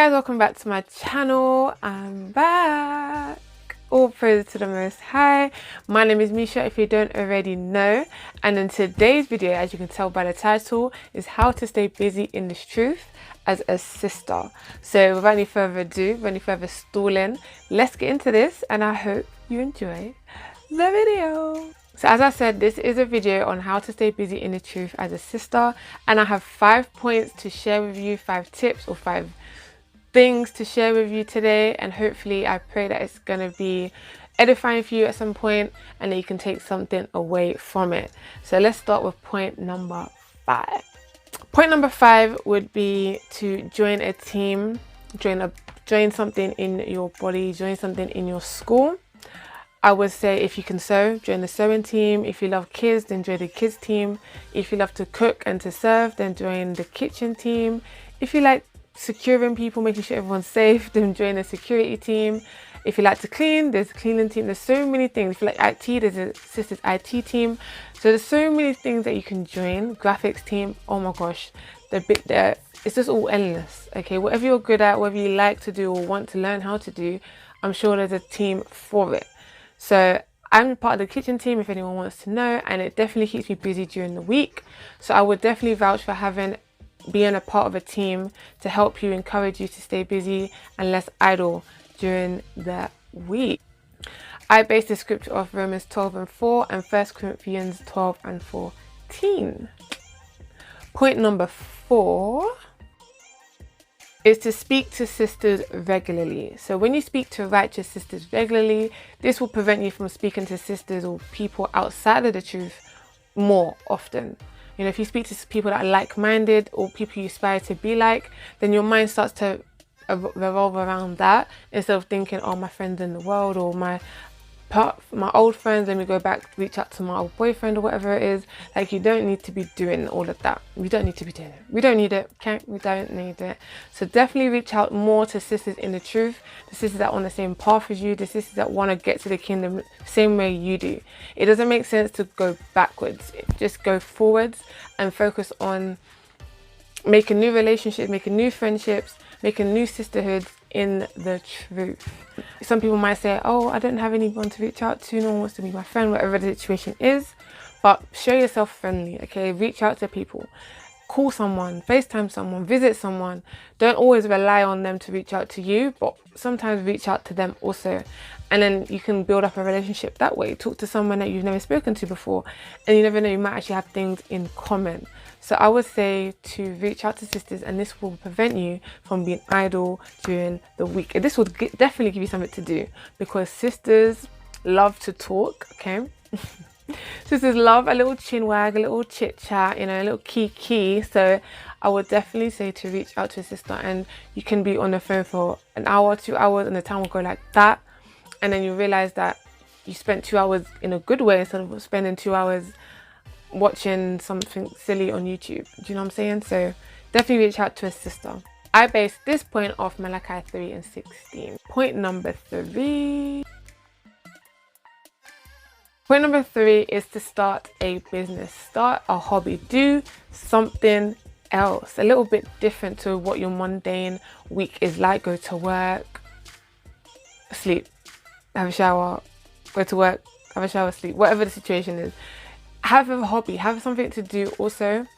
guys, welcome back to my channel. I'm back. All praise to the Most High. My name is Misha, if you don't already know, and in today's video, as you can tell by the title, is how to stay busy in this truth as a sister. So without any further ado, without any further stalling, let's get into this, and I hope you enjoy the video. So as I said, this is a video on how to stay busy in the truth as a sister, and I have 5 points to share with you, 5 tips or 5 things to share with you today, and hopefully I pray that it's going to be edifying for you at some point and that you can take something away from it. So let's start with point number 5. Point number 5 would be to join a team, join something in your body, join something in your school. I would say if you can sew, join the sewing team. If you love kids, then join the kids team. If you love to cook and to serve, then join the kitchen team. If you like securing people, making sure everyone's safe, then join the security team. If you like to clean, there's a cleaning team. There's so many things. If you like IT, there's a sisters IT team. So there's so many things that you can join. Graphics team, oh my gosh, it's just all endless. Okay, whatever you're good at, whatever you like to do or want to learn how to do, I'm sure there's a team for it. So I'm part of the kitchen team if anyone wants to know, and it definitely keeps me busy during the week. So I would definitely vouch for being a part of a team to help you, encourage you to stay busy and less idle during the week. I base the scripture off Romans 12:4 and 1 Corinthians 12:14. Point number 4 is to speak to sisters regularly. So when you speak to righteous sisters regularly, this will prevent you from speaking to sisters or people outside of the truth more often. You know, if you speak to people that are like-minded or people you aspire to be like, then your mind starts to revolve around that instead of thinking, oh, my friends in the world or my old friends, let me go back, reach out to my old boyfriend or whatever it is. Like, you don't need to be doing all of that. We don't need to be doing it. We don't need it. Okay, we don't need it. So definitely reach out more to sisters in the truth, the sisters that are on the same path as you, the sisters that want to get to the kingdom the same way you do. It doesn't make sense to go backwards. Just go forwards and focus on making new relationships, making new friendships, making new sisterhoods in the truth. Some people might say, oh, I don't have anyone to reach out to, no one wants to be my friend, whatever the situation is. But show yourself friendly, okay? Reach out to people. Call someone, FaceTime someone, visit someone. Don't always rely on them to reach out to you, but sometimes reach out to them also. And then you can build up a relationship that way. Talk to someone that you've never spoken to before, and you never know, you might actually have things in common. So I would say to reach out to sisters, and this will prevent you from being idle during the week. And this will definitely give you something to do, because sisters love to talk, okay? Sisters love a little chin wag, a little chit chat, you know, a little kiki. So I would definitely say to reach out to a sister, and you can be on the phone for an hour, 2 hours, and the time will go like that. And then you realize that you spent 2 hours in a good way instead of spending 2 hours watching something silly on YouTube. Do you know what I'm saying? So definitely reach out to a sister. I base this point off Malachi 3:16. Point number 3. Point number 3 is to start a business, start a hobby, do something else, a little bit different to what your mundane week is like. Go to work, sleep, have a shower, go to work, have a shower, sleep, whatever the situation is. Have a hobby, have something to do also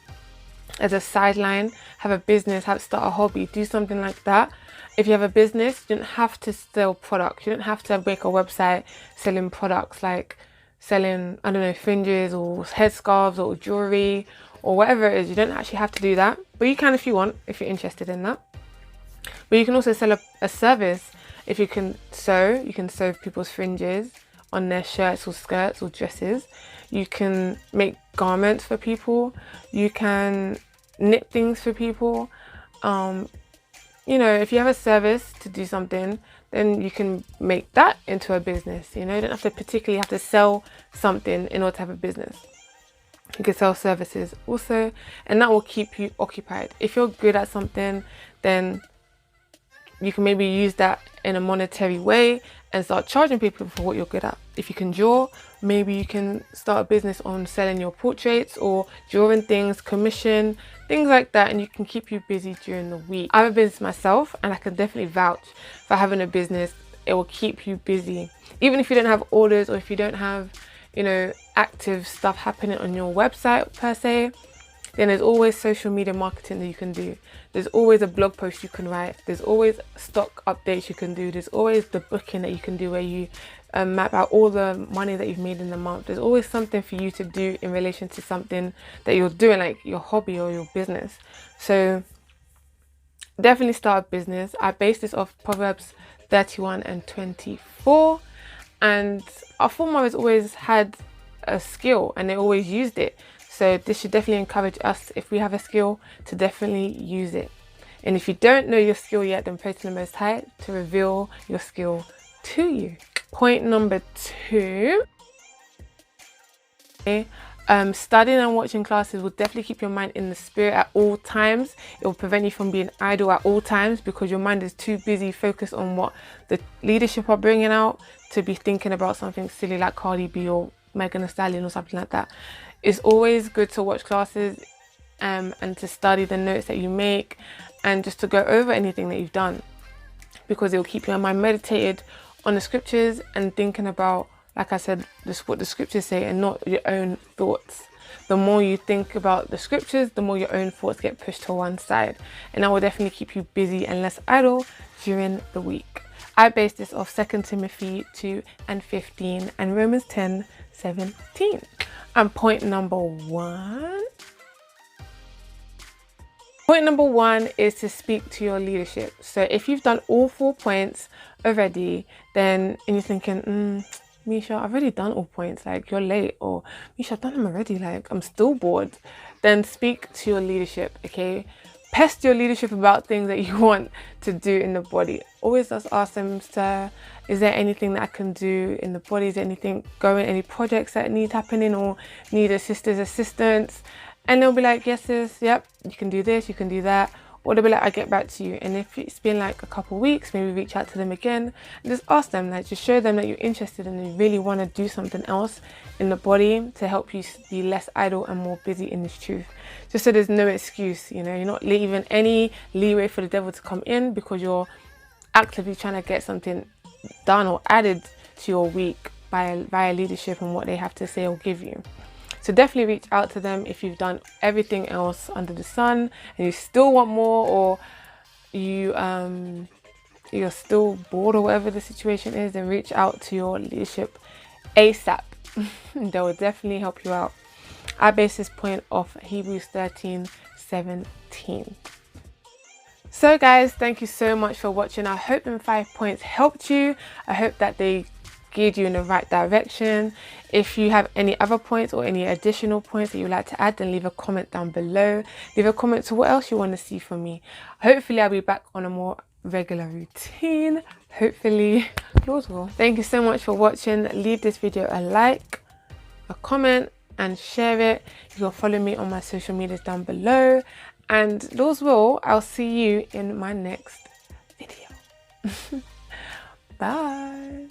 as a sideline. Have a business, start a hobby, do something like that. If you have a business, you don't have to sell products. You don't have to make a website selling products like selling, I don't know, fringes or headscarves or jewelry or whatever it is. You don't actually have to do that, but you can if you want, if you're interested in that. But you can also sell a service. If you can sew people's fringes on their shirts or skirts or dresses. You can make garments for people. You can knit things for people. You know, if you have a service to do something, then you can make that into a business. You know, you don't have to particularly have to sell something in order to have a business. You can sell services also, and that will keep you occupied. If you're good at something, then you can maybe use that in a monetary way and start charging people for what you're good at. If you can draw, maybe you can start a business on selling your portraits or drawing things, commission, things like that, and you can keep you busy during the week. I have a business myself, and I can definitely vouch for having a business. It will keep you busy. Even if you don't have orders, or if you don't have, you know, active stuff happening on your website per se, then there's always social media marketing that you can do. There's always a blog post you can write. There's always stock updates you can do. There's always the booking that you can do where you map out all the money that you've made in the month. There's always something for you to do in relation to something that you're doing, like your hobby or your business. So definitely start a business. I base this off Proverbs 31 and 24. And our foremothers always had a skill and they always used it. So this should definitely encourage us, if we have a skill, to definitely use it. And if you don't know your skill yet, then pray to the Most High to reveal your skill to you. Point number 2. Studying and watching classes will definitely keep your mind in the spirit at all times. It will prevent you from being idle at all times, because your mind is too busy focused on what the leadership are bringing out to be thinking about something silly like Cardi B or Megan Thee Stallion or something like that. It's always good to watch classes and to study the notes that you make, and just to go over anything that you've done, because it will keep your mind meditated on the scriptures and thinking about, like I said, what the scriptures say and not your own thoughts. The more you think about the scriptures, the more your own thoughts get pushed to one side, and that will definitely keep you busy and less idle during the week. I base this off 2 Timothy 2 and 15 and Romans 10, 17. And point number 1. Point number 1 is to speak to your leadership. So if you've done all 4 points already, then and you're thinking, Misha, I've already done all points, like you're late, or Misha, I've done them already, like I'm still bored, then speak to your leadership, okay? Pest your leadership about things that you want to do in the body. Always just ask them, sir, is there anything that I can do in the body? Is there anything going, any projects that need happening or need a sister's assistance? And they'll be like, yes, sis, yep, you can do this, you can do that. Or they'll be like, I'll get back to you. And if it's been like a couple of weeks, maybe reach out to them again and just ask them, like, just show them that you're interested and you really want to do something else in the body to help you be less idle and more busy in this truth. Just so there's no excuse, you know, you're not leaving any leeway for the devil to come in, because you're actively trying to get something done or added to your week via leadership and what they have to say or give you. So definitely reach out to them if you've done everything else under the sun and you still want more, or you're still bored or whatever the situation is, then reach out to your leadership ASAP. They will definitely help you out. I base this point off Hebrews 13, 17. So guys, thank you so much for watching. I hope them 5 points helped you. I hope that they geared you in the right direction. If you have any other points or any additional points that you'd like to add, then leave a comment down below. Leave a comment to what else you want to see from me. Hopefully I'll be back on a more regular routine. Hopefully, Lord's will. Thank you so much for watching. Leave this video a like, a comment, and share it. You can follow me on my social medias down below. And Lord's will, I'll see you in my next video. Bye.